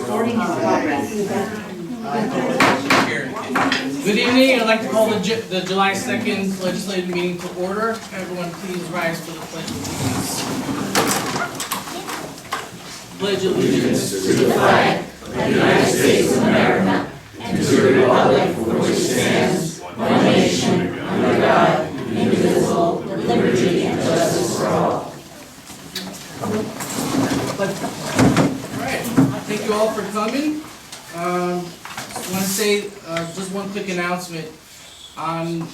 Recording in progress. Good evening. I'd like to call the July 2nd legislative meeting to order. Everyone please rise for the Pledge of Allegiance. Pledge allegiance to the flag of the United States of America and to the republic for which it stands, one nation, under God, indivisible, with liberty and justice for all. Alright, thank you all for coming. I want to say just one quick announcement. On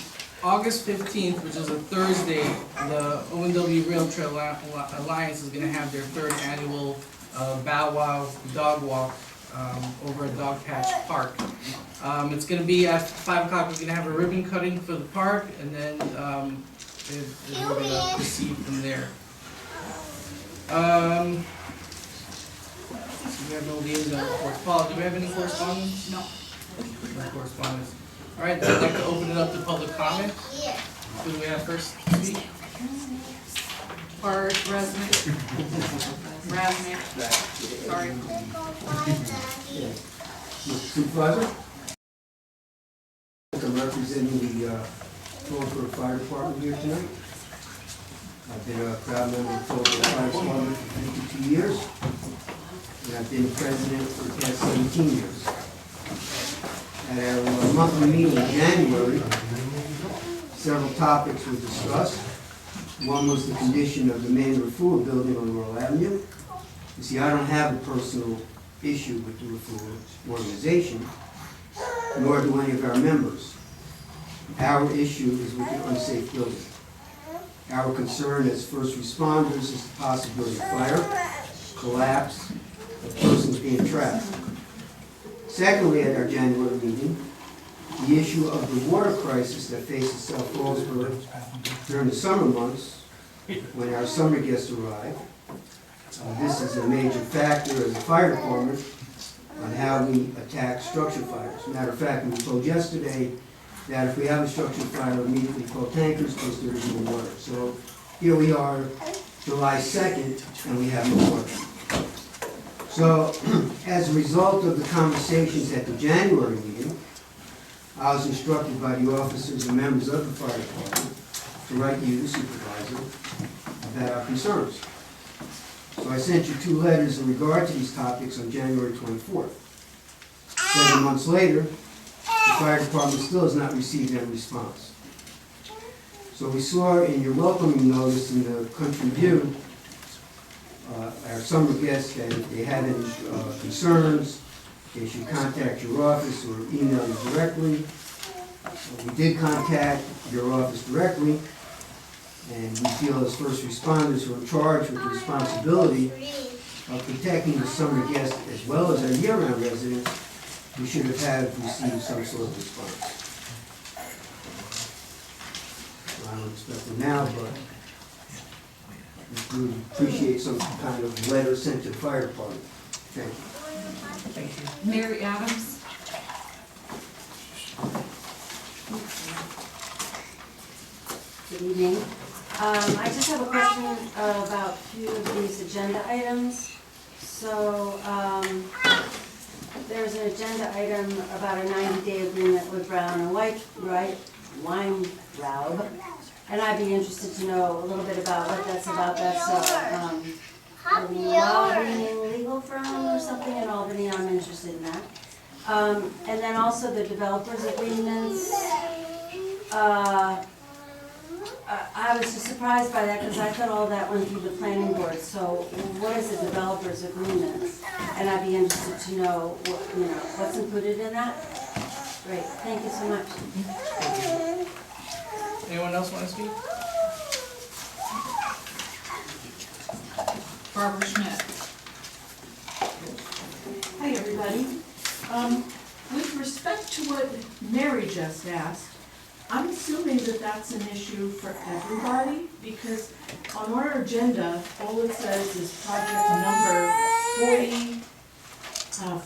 August 15th, which is a Thursday, the ONW Rail Trail Alliance is going to have their third annual Bow Wow Dog Walk over at Dog Patch Park. It's going to be at 5 o'clock. We're going to have a ribbon cutting for the park, and then we're going to proceed from there. We have no liaison reports. Paul, do we have any correspondence? No. No correspondence. All right, I'd like to open it up to public comment. Who do we have first to speak? Or Razmik. Sorry. Supervisor? I'm representing the Fallsburg Fire Department here tonight. I've been a proud member of the Fallsburg Fire Department for 52 years, and I've been president for the past 17 years. At our monthly meeting in January, several topics were discussed. One was the condition of the main refuel building on Laurel Avenue. You see, I don't have a personal issue with the refuel organization, nor do any of our members. Our issue is with the unsafe building. Our concern as first responders is the possibility of fire, collapse, of persons being trapped. Secondly, at our January meeting, the issue of the water crisis that faces South Fallsburg during the summer months when our summer guests arrive. This is a major factor as a fire department on how we attack structure fires. Matter of fact, we were told yesterday that if we have a structure fire, we immediately call tankers because there is no water. So here we are, July 2nd, and we have no water. So as a result of the conversations at the January meeting, I was instructed by the officers and members of the fire department to write to you, the supervisor, about our concerns. So I sent you 2 letters in regard to these topics on January 24th. 7 months later, the fire department still has not received any response. So we saw in your welcoming notice in the Country View, our summer guests, that if they had any concerns, they should contact your office or email you directly. We did contact your office directly, and we feel as first responders who are charged with the responsibility of protecting the summer guests as well as our year-round residents, we should have received some sort of response. I don't expect it now, but we would appreciate some kind of letter sent to the fire department. Thank you. Thank you. Mary Adams. Good evening. I just have a question about a few of these agenda items. So there's an agenda item about a 90-day agreement with Brown and Weintraub, and I'd be interested to know a little bit about what that's about. That's a lobbying legal firm or something in Albany. I'm interested in that. And then also the developers agreements. I was just surprised by that because I thought all that went through the planning board. So what is the developers agreement? And I'd be interested to know what's included in that. Great, thank you so much. Anyone else want to speak? Barbara Schmidt. Hi, everybody. With respect to what Mary just asked, I'm assuming that that's an issue for everybody, because on our agenda, all it says is project number 40,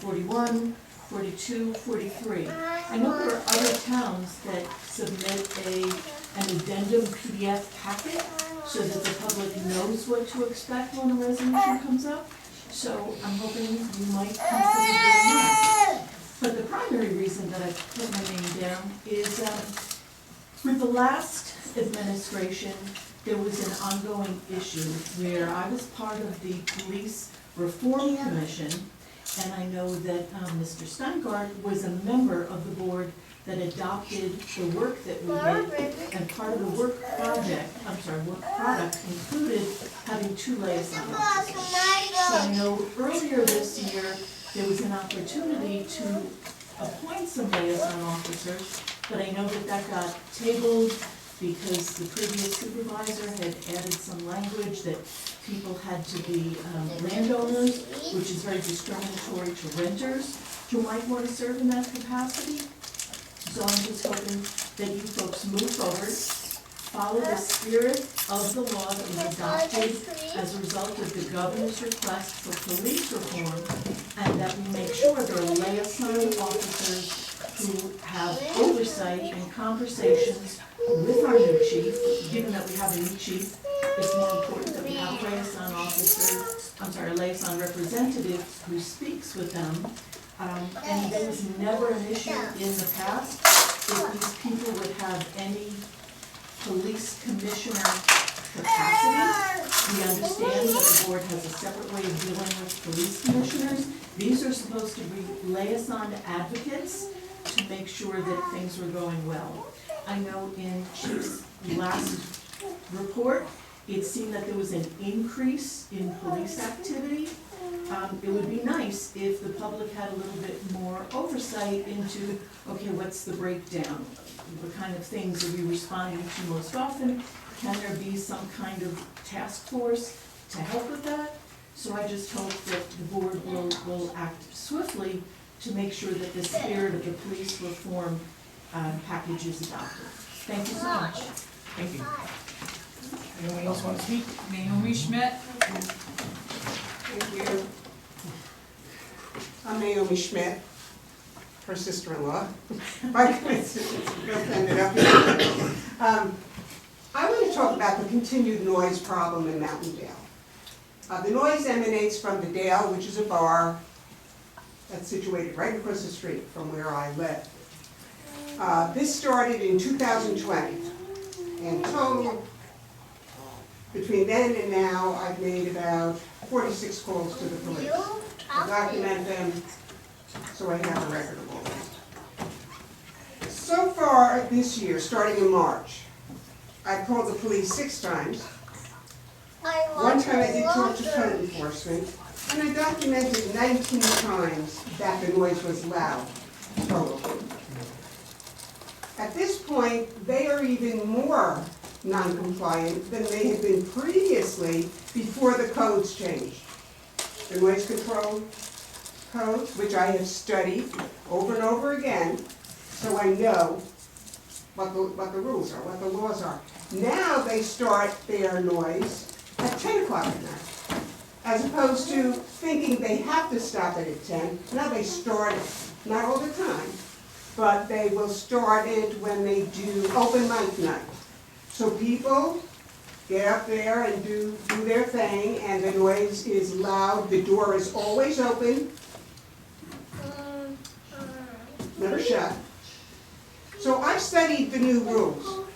41, 42, 43. I know there are other towns that submit an addendum PDF packet so that the public knows what to expect when a resolution comes up. So I'm hoping you might consider doing that. But the primary reason that I put my name down is, with the last administration, there was an ongoing issue where I was part of the Police Reform Commission, and I know that Mr. Steingart was a member of the board that adopted the work that we did, and part of the work product included having 2 liaison officers. So I know earlier this year, there was an opportunity to appoint some liaison officers, but I know that that got tabled because the previous supervisor had added some language that people had to be landowners, which is very discriminatory to renters who might want to serve in that capacity. So I'm just hoping that you folks move forward, follow the spirit of the law that was adopted as a result of the governor's request for police reform, and that we make sure there are liaison officers who have oversight and conversations with our new chief. Given that we have a new chief, it's more important that we have a liaison representative who speaks with them. And there was never an issue in the past if these people would have any police commissioner capacity. We understand that the board has a separate way of dealing with police commissioners. These are supposed to be liaison advocates to make sure that things were going well. I know in Chief's last report, it seemed that there was an increase in police activity. It would be nice if the public had a little bit more oversight into, okay, what's the breakdown? What kind of things are we responding to most often? Can there be some kind of task force to help with that? So I just hope that the board will act swiftly to make sure that the spirit of the police reform package is adopted. Thank you so much. Thank you. Anyone else want to speak? Naomi Schmidt. Thank you. I'm Naomi Schmidt, her sister-in-law. By coincidence, we both ended up here. I want to talk about the continued noise problem in Mountain Dale. The noise emanates from the Dale, which is a bar that's situated right across the street from where I live. This started in 2020, and total, between then and now, I've made about 46 calls to the police. I document them, so I have a record of all this. So far this year, starting in March, I've called the police 6 times. One time I did talk to code enforcement, and I documented 19 times that the noise was loud, total. At this point, they are even more non-compliant than they had been previously before the codes changed. The noise control codes, which I have studied over and over again, so I know what the rules are, what the laws are. Now they start their noise at 10 o'clock at night, as opposed to thinking they have to stop it at 10. Now they start it, not all the time, but they will start it when they do open mic night. So people get up there and do their thing, and the noise is loud. The door is always open, never shut. So I've studied the new rules,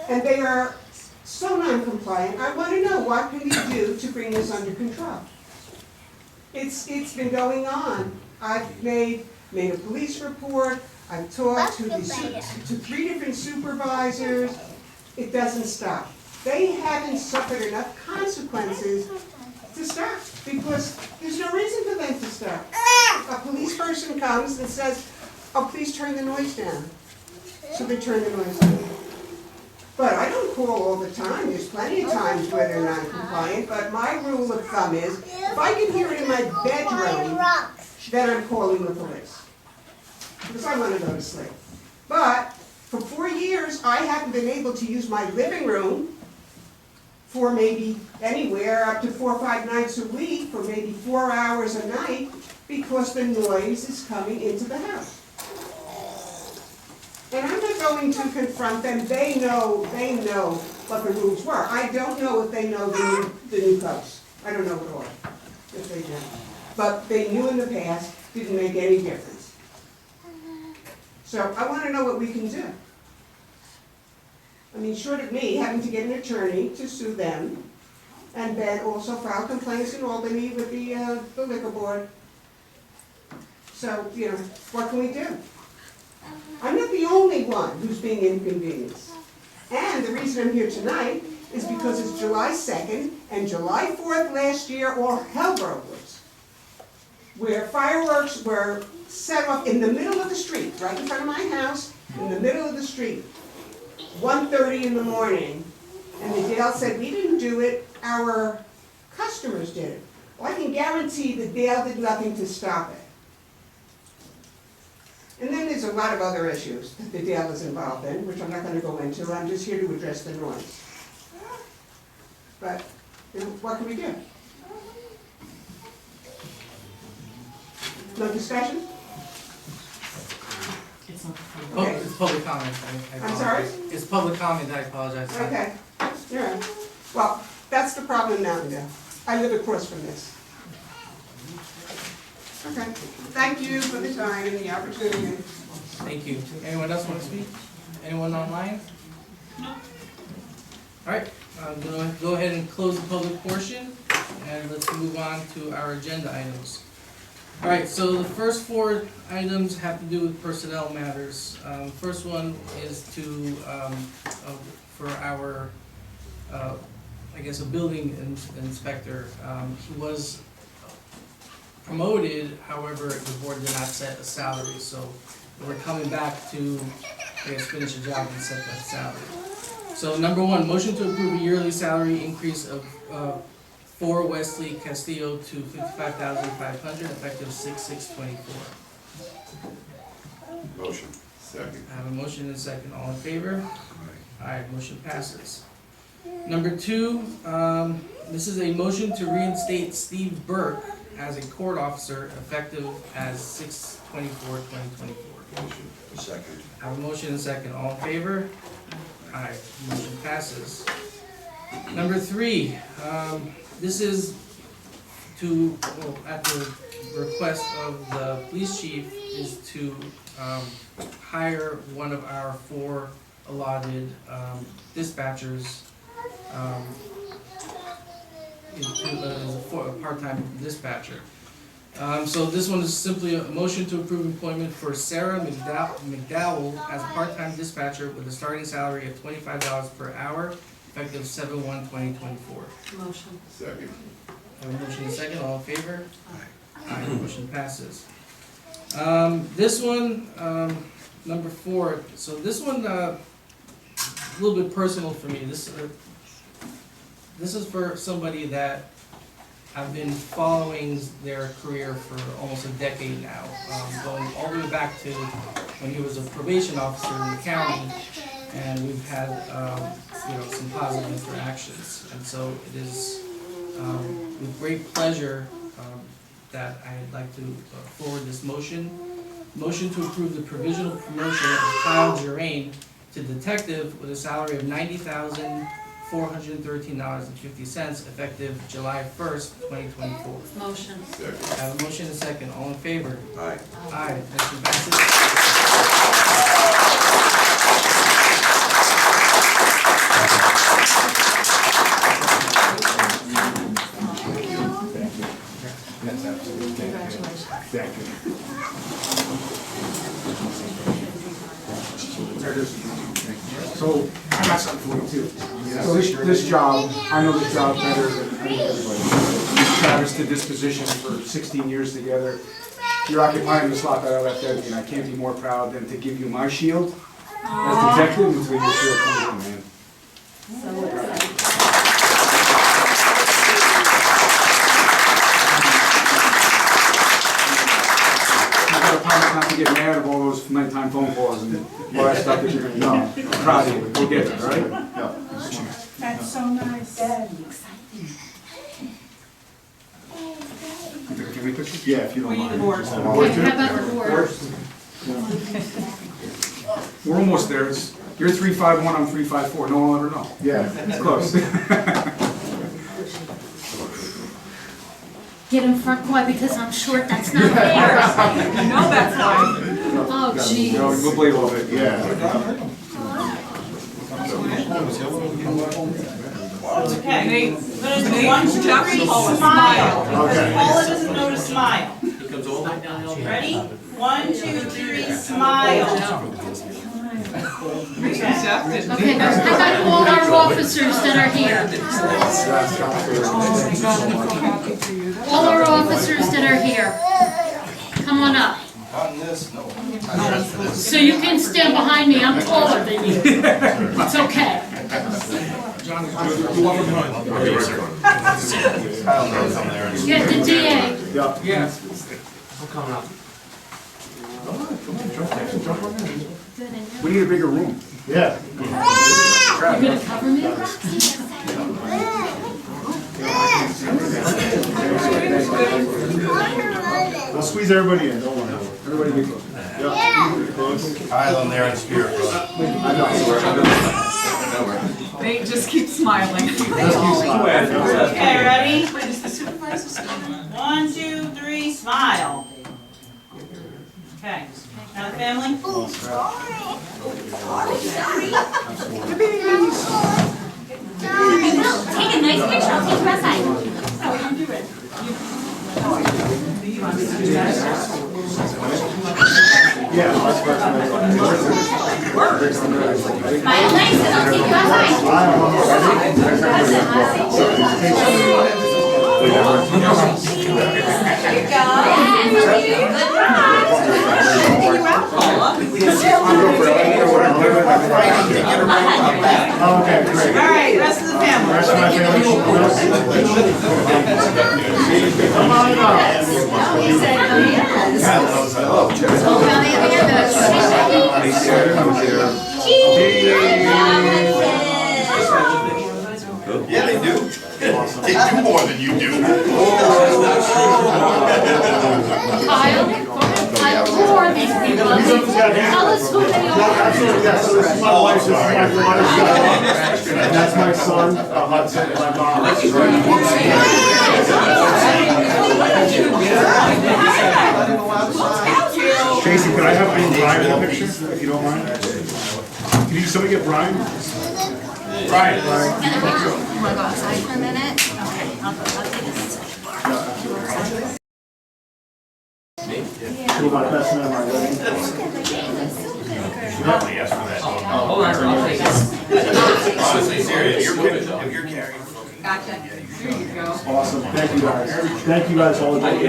and they are so non-compliant. I want to know, what can you do to bring this under control? It's been going on. I've made a police report. I've talked to 3 different supervisors. It doesn't stop. They haven't suffered enough consequences to stop, because there's no reason for them to stop. A police person comes and says, oh, please turn the noise down. So they turn the noise down. But I don't call all the time. There's plenty of times where they're non-compliant, but my rule of thumb is, if I can hear it in my bedroom, then I'm calling the police, because I want to go to sleep. But for 4 years, I haven't been able to use my living room for maybe anywhere up to 4 or 5 nights a week for maybe 4 hours a night, because the noise is coming into the house. And I'm not going to confront them. They know what the rules were. I don't know if they know the new codes. I don't know at all. if they do. But they knew in the past, didn't make any difference. So I wanna know what we can do. I mean, short of me having to get an attorney to sue them, and then also file complaints in Albany with the liquor board. So, you know, what can we do? I'm not the only one who's being inconvenienced. And the reason I'm here tonight is because it's July 2nd and July 4th last year, all hell broke loose. Where fireworks were set off in the middle of the street, right in front of my house, in the middle of the street, 1:30 in the morning. And the Dale said, we didn't do it, our customers did it. Well, I can guarantee that Dale did nothing to stop it. And then there's a lot of other issues that the Dale is involved in, which I'm not gonna go into, I'm just here to address the noise. But, you know, what can we do? No discussion? Oh, Okay. it's public comment, I I'm sorry? apologize. It's public comment, I apologize. Okay, yeah. Well, that's the problem now, Dale. I live across from this. Okay, thank you for the time and the opportunity. Thank you. Anyone else want to speak? Anyone online? No. All right, I'm gonna go ahead and close the public portion, and let's move on to our agenda items. All right, so the first four items have to do with personnel matters. First one is to, for our, I guess, a building inspector. He was promoted, however, the board did not set a salary, so we're coming back to, I guess, finish the job and set that salary. So number one, motion to approve a yearly salary increase of for Wesley Castillo to $55,500 effective 6/6/24. Motion. Second. I have a motion and a second. All in favor? Aye, motion passes. Number two, this is a motion to reinstate Steve Burke as a court officer effective as 6/24/2024. Motion. Second. I have a motion and a second. All in favor? Aye, motion passes. Number three, this is to, well, at the request of the police chief, is to hire one of our four allotted dispatchers as a part-time dispatcher. So this one is simply a motion to approve employment for Sarah McDowell as a part-time dispatcher with a starting salary of $25 per hour, effective 7/1/2024. Motion. Second. I have a motion and a second, all in favor? Aye, motion passes. This one, number four, so this one, a little bit personal for me. This is for somebody that I've been following their career for almost a decade now, going all the way back to when he was a probation officer in the county, and we've had, some positive interactions. And so it is with great pleasure that I'd like to forward this motion. Motion to approve the provisional promotion of Kyle Gerain to detective with a salary of $90,413.50 effective July 1st, 2024. Motion. Second. I have a motion and a second. All in favor? Aye. Aye. Motion passes. That's absolutely. Thank you. So, I got something for you too. So this job, I know this job better than everybody. Travis did this position for 16 years together. You're occupying the slot that I left empty, and I can't be more proud than to give you my shield as detective until your shield comes in, man. So excited. You gotta promise not to get mad of all those nighttime phone calls and all that stuff that you're gonna know. I'm proud of you, we'll get it, all right? That's so nice. Can we picture? Yeah, if you don't mind. board. Just- Okay, how about the board? We're almost there. You're 351, I'm 354. No one will ever know. Yeah. It's close. get in front, why, because I'm short, that's not fair. No, that's fine. Oh, jeez. No, we'll play a little bit, yeah. Okay, Nate, but it's Nate, 1, 2, 3, Jackson Paula, smile. Okay. Paula doesn't know to smile. Ready? 1, 2, 3, smile. Jeff did. Okay, how about all our officers that are here? All our officers that are here, come on up. So you can stand behind me, I'm taller than you. It's okay. Get the DA. Yes. We need a bigger room. You're gonna cover me? We'll squeeze everybody in, don't worry. Everybody be close. Kyle on there in spirit, bro. Nate, just keep smiling. Okay, ready? 1, 2, 3, smile. Okay, now the family? Take a nice picture, I'll take you outside. Yeah. Smile nice and I'll take you outside. Okay, great. All right, rest of the family. Rest of my family. Come on up. Yeah, they do. They do more than you do. Kyle, who are these people? Tell us who they are. Absolutely, yes. So this is my wife, this is my daughter, and that's my son, Hudson, and my mom. Tracy, could I have Brian in the picture, if you don't mind? Can you, somebody get Brian? Brian. You wanna go outside for a minute? Okay, I'll take this. Two of my best men at my wedding. Probably ask for that. Hold on, I'll take it. Honestly, serious, if you're carrying. Gotcha. Here you go. Awesome, thank you guys. Thank you guys all. Thank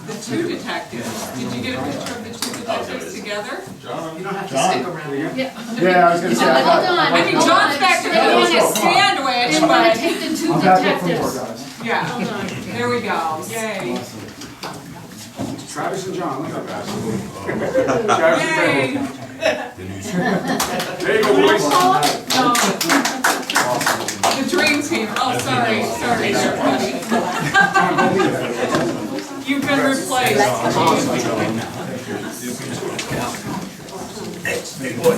The two detectives. Did you get a picture of the two detectives together? Yeah, I was gonna say. Hold on. I mean, John's back there eating a sandwich, They wanna but, take the two I'm back up for more, detectives. guys. yeah. There we go. Yay. Travis and John, look at that. Yay. There you go, boys. No. The dream team. Oh, sorry, everybody. You've been replaced. Hey, boy.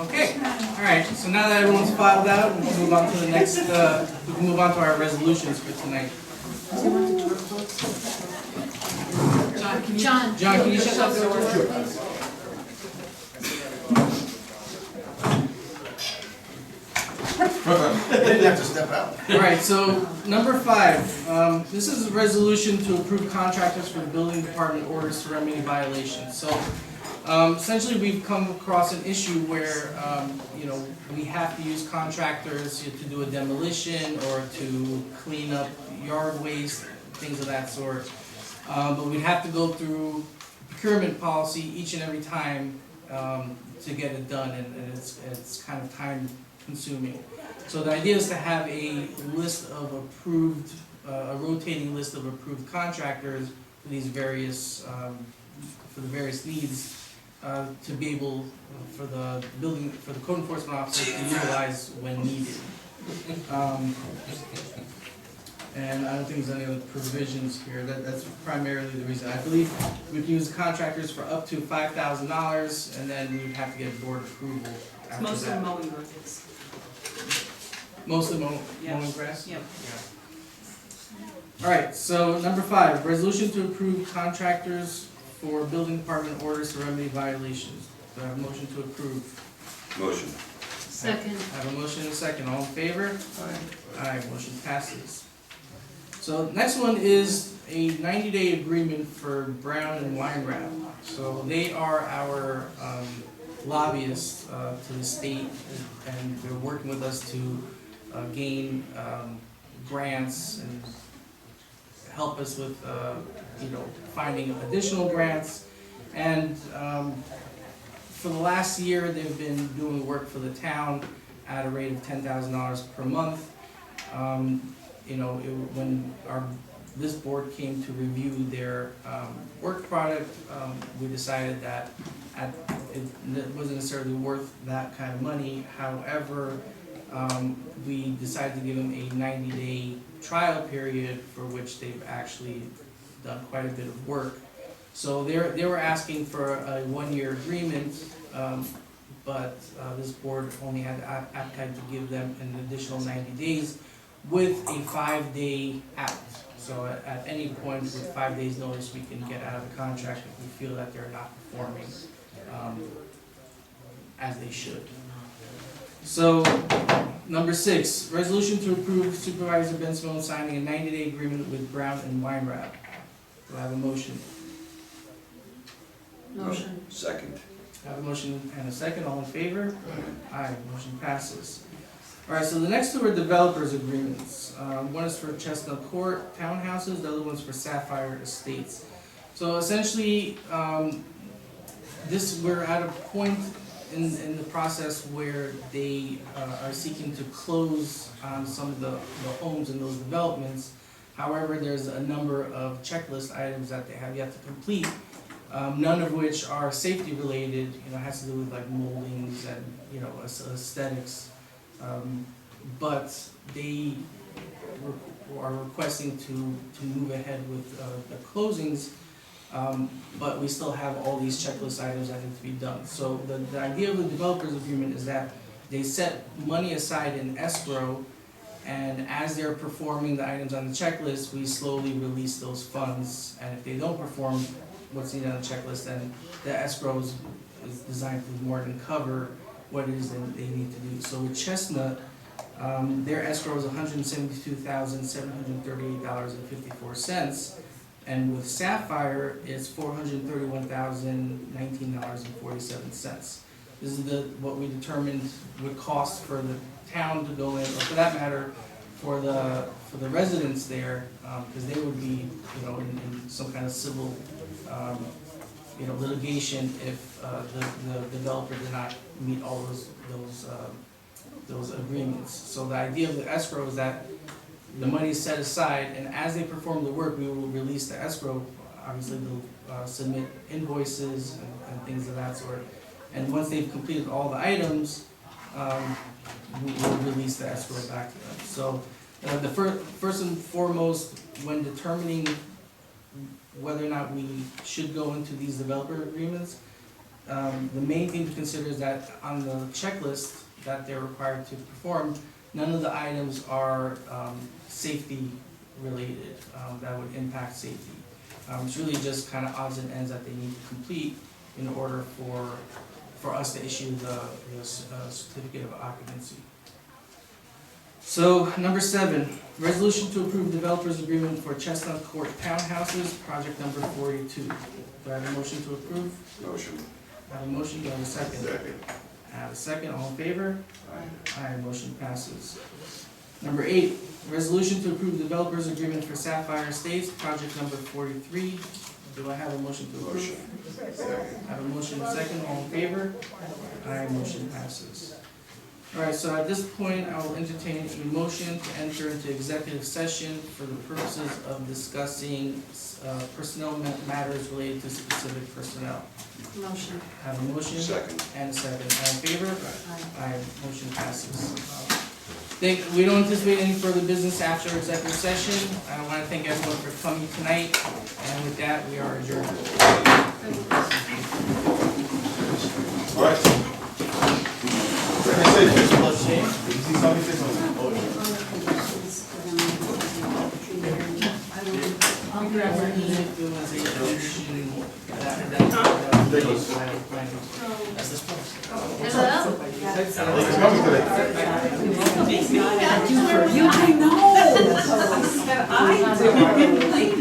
Okay, all right, so now that everyone's filed out, we can move on to the next, we can move on to our resolutions for tonight. John. John, can you shut that door? You didn't have to step out. All right, so number 5, this is a resolution to approve contractors for the building department orders to remedy violations. So essentially, we've come across an issue where, you know, we have to use contractors to do a demolition or to clean up yard waste, things of that sort. But we'd have to go through procurement policy each and every time to get it done, and it's kind of time consuming. So the idea is to have a list of approved, a rotating list of approved contractors for these various, for the various needs, to be able, for the code enforcement officer to utilize when needed. And I don't think there's any other provisions here, that's primarily the reason. I believe we can use contractors for up to $5,000, and then we would have to get board approval after that. Mostly mowing roads. Mostly Yeah. mowing grass? Yep. Alright, so number 5, resolution to approve contractors for building department orders to remedy violations. Do I have a motion to approve? Motion. Second. I have a motion and a second, all in favor? Aye, motion passes. So next one is a 90-day agreement for Brown and Weinrab. So they are our lobbyists to the state, and they're working with us to gain grants and help us with, finding additional grants. And for the last year, they've been doing work for the town at a rate of $10,000 per month. When this board came to review their work product, we decided that it wasn't necessarily worth that kind of money. However, we decided to give them a 90-day trial period for which they've actually done quite a bit of work. So they were asking for a 1-year agreement, but this board only had the appetite to give them an additional 90 days with a 5-day out. So at any point with 5 days notice, we can get out of the contract if we feel that they're not performing as they should. So, number 6, resolution to approve Supervisor Ben Simone signing a 90-day agreement with Brown and Weinrab. Do I have a motion? Motion. Second. I have a motion and a second, all in favor? Aye, motion passes. Alright, so the next two are developers agreements. One is for Chestnut Court townhouses, the other one's for Sapphire Estates. So essentially, we're at a point in the process where they are seeking to close on some of the homes in those developments. However, there's a number of checklist items that they have yet to complete, none of which are safety related, has to do with like moldings and, aesthetics. But they are requesting to move ahead with the closings, but we still have all these checklist items that need to be done. So the idea of the developers agreement is that they set money aside in escrow, and as they're performing the items on the checklist, we slowly release those funds, and if they don't perform what's needed on the checklist, then the escrow is designed to more than cover what it is that they need to do. So with Chestnut, their escrow is $172,738.54, and with Sapphire, it's $431,019.47. This is what we determined would cost for the town to go in, or for that matter, for the residents there, because they would be, in some kind of civil, litigation if the developer did not meet all those agreements. So the idea of the escrow is that the money is set aside, and as they perform the work, we will release the escrow. Obviously, they'll submit invoices and things of that sort. And once they've completed all the items, we will release the escrow back to them. So the first and foremost, when determining whether or not we should go into these developer agreements, the main thing to consider is that on the checklist that they're required to perform, none of the items are safety related, that would impact safety. It's really just kind of odds and ends that they need to complete in order for us to issue the certificate of occupancy. So, number 7, resolution to approve developers agreement for Chestnut Court townhouses, project number 42. Do I have a motion to approve? Motion. I have a motion, do I have a second? Second. I have a second, all in favor? Aye. Aye, motion passes. Number 8, resolution to approve developers agreement for Sapphire Estates, project number 43. Do Do I have a motion to approve? Motion. I have a motion and a second, all in favor? Aye, motion passes. Alright, so at this point, I will entertain a motion to enter into executive session for the purposes of discussing personnel matters related to specific personnel. Motion. I have a motion Second. and a second, all in favor? Aye. Aye, motion passes. We don't anticipate any further business after executive session. I want to thank everyone for coming tonight, and with that, we are adjourned. All right. Like I said, just let's change. You see something, say something. I'm gonna have to do as a motion That's this post. Hello? It's coming today. I know. I said I did.